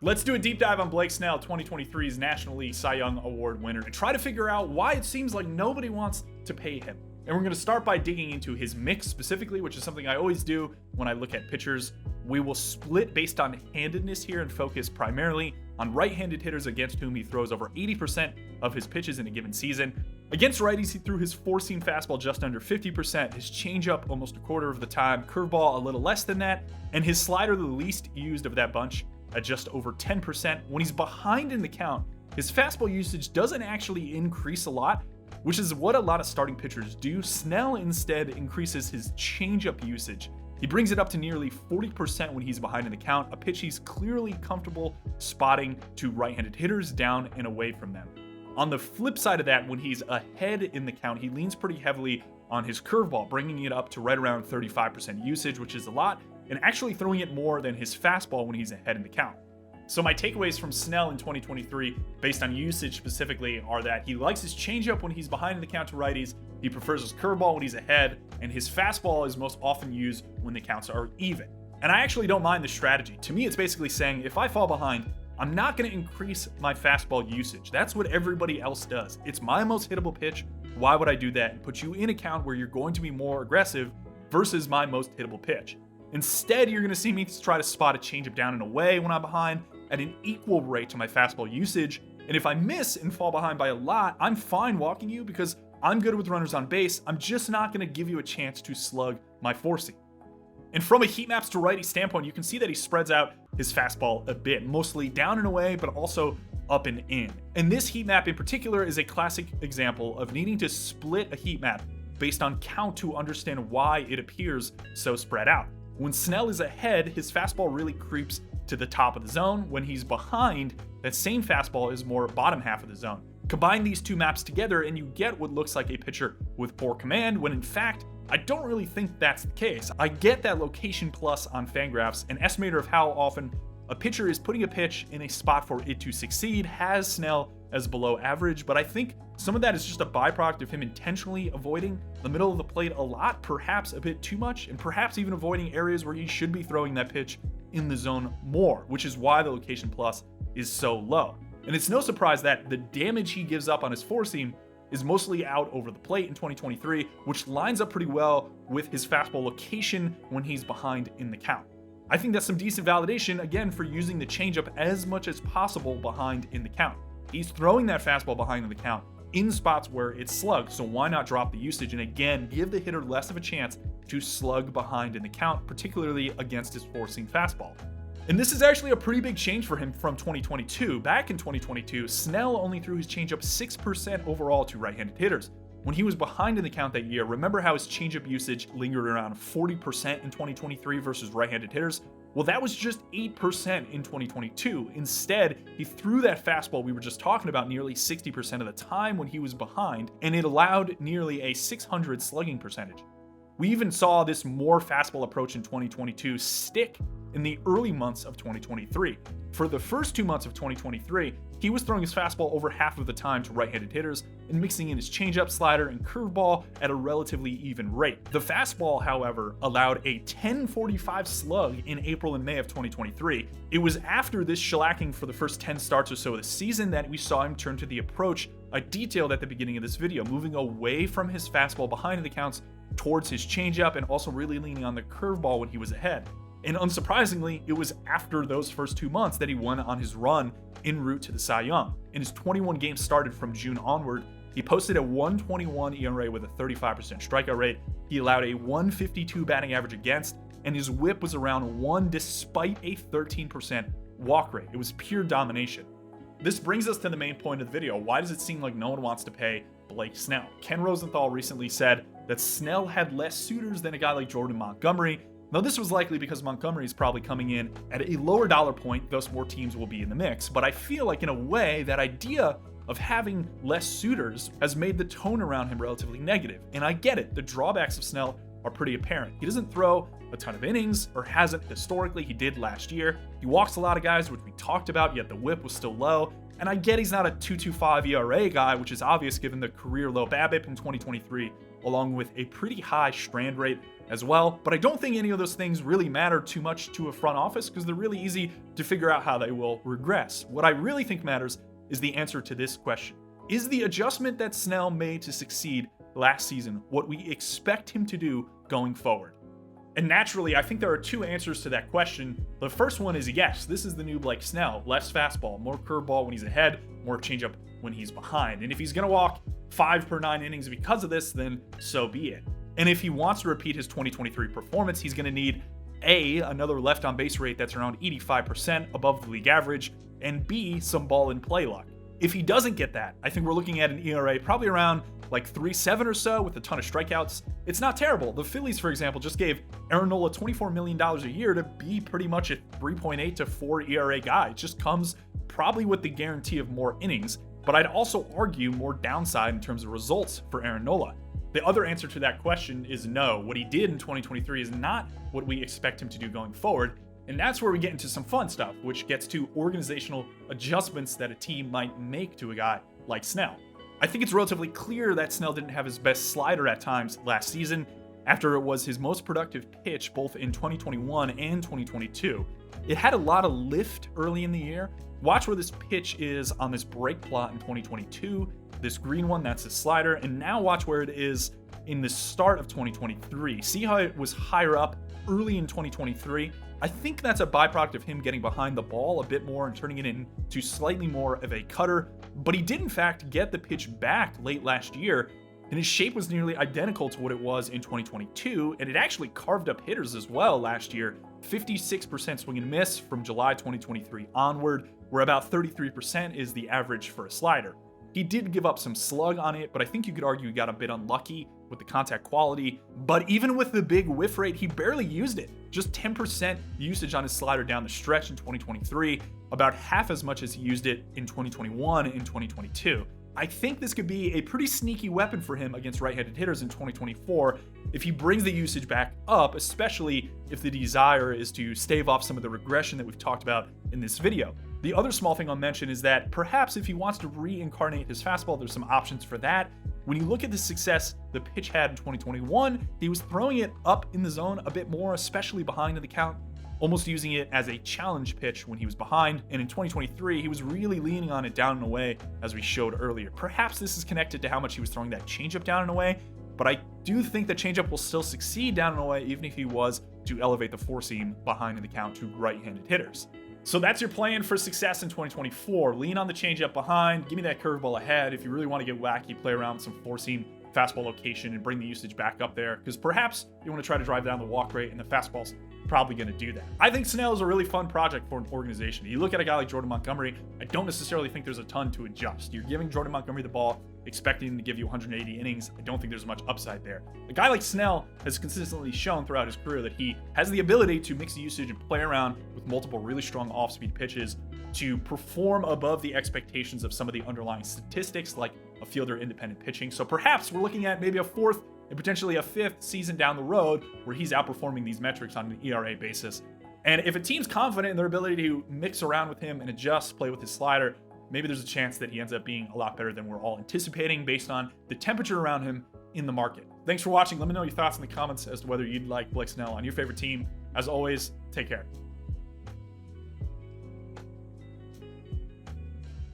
Let's do a deep dive on Blake Snell, 2023's National League Cy Young Award winner, and try to figure out why it seems like nobody wants to pay him. And we're going to start by digging into his mix specifically, which is something I always do when I look at pitchers. We will split based on handedness here and focus primarily on right-handed hitters against whom he throws over 80% of his pitches in a given season. Against righties, he threw his four-seam fastball just under 50%, his changeup almost a quarter of the time, curveball a little less than that, and his slider the least used of that bunch at just over 10%. When he's behind in the count, his fastball usage doesn't actually increase a lot, which is what a lot of starting pitchers do. Snell instead increases his changeup usage. He brings it up to nearly 40% when he's behind in the count, a pitch he's clearly comfortable spotting to right-handed hitters down and away from them. On the flip side of that, when he's ahead in the count, he leans pretty heavily on his curveball, bringing it up to right around 35% usage, which is a lot, and actually throwing it more than his fastball when he's ahead in the count. So my takeaways from Snell in 2023, based on usage specifically, are that he likes his changeup when he's behind in the count to righties, he prefers his curveball when he's ahead, and his fastball is most often used when the counts are even. And I actually don't mind this strategy. To me, it's basically saying, if I fall behind, I'm not going to increase my fastball usage. That's what everybody else does. It's my most hittable pitch. Why would I do that and put you in a count where you're going to be more aggressive versus my most hittable pitch? Instead, you're going to see me try to spot a changeup down and away when I'm behind at an equal rate to my fastball usage. And if I miss and fall behind by a lot, I'm fine walking you because I'm good with runners on base. I'm just not going to give you a chance to slug my four-seam. And from a heat maps to righty standpoint, you can see that he spreads out his fastball a bit, mostly down and away, but also up and in. And this heat map in particular is a classic example of needing to split a heat map based on count to understand why it appears so spread out. When Snell is ahead, his fastball really creeps to the top of the zone. When he's behind, that same fastball is more bottom half of the zone. Combine these two maps together and you get what looks like a pitcher with poor command, when in fact, I don't really think that's the case. I get that location plus on Fangraphs, an estimator of how often a pitcher is putting a pitch in a spot for it to succeed, has Snell as below average, but I think some of that is just a byproduct of him intentionally avoiding the middle of the plate a lot, perhaps a bit too much, and perhaps even avoiding areas where he should be throwing that pitch in the zone more, which is why the location plus is so low. And it's no surprise that the damage he gives up on his four-seam is mostly out over the plate in 2023, which lines up pretty well with his fastball location when he's behind in the count. I think that's some decent validation, again, for using the changeup as much as possible behind in the count. He's throwing that fastball behind in the count in spots where it's slugged, so why not drop the usage and again give the hitter less of a chance to slug behind in the count, particularly against his four-seam fastball. And this is actually a pretty big change for him from 2022. Back in 2022, Snell only threw his changeup 6% overall to right-handed hitters. When he was behind in the count that year, remember how his changeup usage lingered around 40% in 2023 versus right-handed hitters? Well, that was just 8% in 2022. Instead, he threw that fastball we were just talking about nearly 60% of the time when he was behind, and it allowed nearly a .600 slugging percentage. We even saw this more fastball approach in 2022 stick in the early months of 2023. For the first 2 months of 2023, he was throwing his fastball over half of the time to right-handed hitters and mixing in his changeup, slider, and curveball at a relatively even rate. The fastball, however, allowed a .1045 slug in April and May of 2023. It was after this shellacking for the first 10 starts or so of the season that we saw him turn to the approach I detailed at the beginning of this video, moving away from his fastball behind the counts towards his changeup and also really leaning on the curveball when he was ahead. And unsurprisingly, it was after those first 2 months that he went on his run en route to the Cy Young. In his 21 games started from June onward, he posted a 1.21 ERA with a 35% strikeout rate. He allowed a 152 batting average against, and his whip was around 1 despite a 13% walk rate. It was pure domination. This brings us to the main point of the video. Why does it seem like no one wants to pay Blake Snell? Ken Rosenthal recently said that Snell had less suitors than a guy like Jordan Montgomery. Now, this was likely because Montgomery is probably coming in at a lower dollar point, thus more teams will be in the mix. But I feel like, in a way, that idea of having less suitors has made the tone around him relatively negative. And I get it. The drawbacks of Snell are pretty apparent. He doesn't throw a ton of innings, or hasn't historically. He did last year. He walks a lot of guys, which we talked about, yet the whip was still low. And I get he's not a 2.25 ERA guy, which is obvious given the career low BABIP in 2023 along with a pretty high strand rate as well. But I don't think any of those things really matter too much to a front office because they're really easy to figure out how they will regress. What I really think matters is the answer to this question. Is the adjustment that Snell made to succeed last season what we expect him to do going forward? And naturally, I think there are two answers to that question. The first one is yes, this is the new Blake Snell. Less fastball, more curveball when he's ahead, more changeup when he's behind. And if he's going to walk 5 per 9 innings because of this, then so be it. And if he wants to repeat his 2023 performance, he's going to need A, another left on base rate that's around 85% above the league average, and B, some ball in play luck. If he doesn't get that, I think we're looking at an ERA probably around like 3.7 or so with a ton of strikeouts. It's not terrible. The Phillies, for example, just gave Aaron Nola $24 million a year to be pretty much a 3.8 to 4 ERA guy. It just comes probably with the guarantee of more innings, but I'd also argue more downside in terms of results for Aaron Nola. The other answer to that question is no. What he did in 2023 is not what we expect him to do going forward. And that's where we get into some fun stuff, which gets to organizational adjustments that a team might make to a guy like Snell. I think it's relatively clear that Snell didn't have his best slider at times last season, after it was his most productive pitch both in 2021 and 2022. It had a lot of lift early in the year. Watch where this pitch is on this break plot in 2022. This green one, that's his slider. And now watch where it is in the start of 2023. See how it was higher up early in 2023? I think that's a byproduct of him getting behind the ball a bit more and turning it into slightly more of a cutter, but he did in fact get the pitch back late last year, and his shape was nearly identical to what it was in 2022, and it actually carved up hitters as well last year. 56% swing and miss from July 2023 onward, where about 33% is the average for a slider. He did give up some slug on it, but I think you could argue he got a bit unlucky with the contact quality. But even with the big whiff rate, he barely used it. Just 10% usage on his slider down the stretch in 2023, about half as much as he used it in 2021 and 2022. I think this could be a pretty sneaky weapon for him against right-handed hitters in 2024 if he brings the usage back up, especially if the desire is to stave off some of the regression that we've talked about in this video. The other small thing I'll mention is that perhaps if he wants to reincarnate his fastball, there's some options for that. When you look at the success the pitch had in 2021, he was throwing it up in the zone a bit more, especially behind in the count, almost using it as a challenge pitch when he was behind. And in 2023, he was really leaning on it down and away, as we showed earlier. Perhaps this is connected to how much he was throwing that changeup down and away, but I do think that changeup will still succeed down and away, even if he was to elevate the four seam behind in the count to right-handed hitters. So that's your plan for success in 2024. Lean on the changeup behind, give me that curveball ahead. If you really want to get wacky, play around with some four-seam fastball location and bring the usage back up there, because perhaps you want to try to drive down the walk rate, and the fastball's probably going to do that. I think Snell is a really fun project for an organization. You look at a guy like Jordan Montgomery, I don't necessarily think there's a ton to adjust. You're giving Jordan Montgomery the ball, expecting him to give you 180 innings. I don't think there's much upside there. A guy like Snell has consistently shown throughout his career that he has the ability to mix the usage and play around with multiple really strong off-speed pitches to perform above the expectations of some of the underlying statistics like a fielder independent pitching. So perhaps we're looking at maybe a fourth and potentially a fifth season down the road where he's outperforming these metrics on an ERA basis. And if a team's confident in their ability to mix around with him and adjust, play with his slider, maybe there's a chance that he ends up being a lot better than we're all anticipating based on the temperature around him in the market. Thanks for watching. Let me know your thoughts in the comments as to whether you'd like Blake Snell on your favorite team. As always, take care.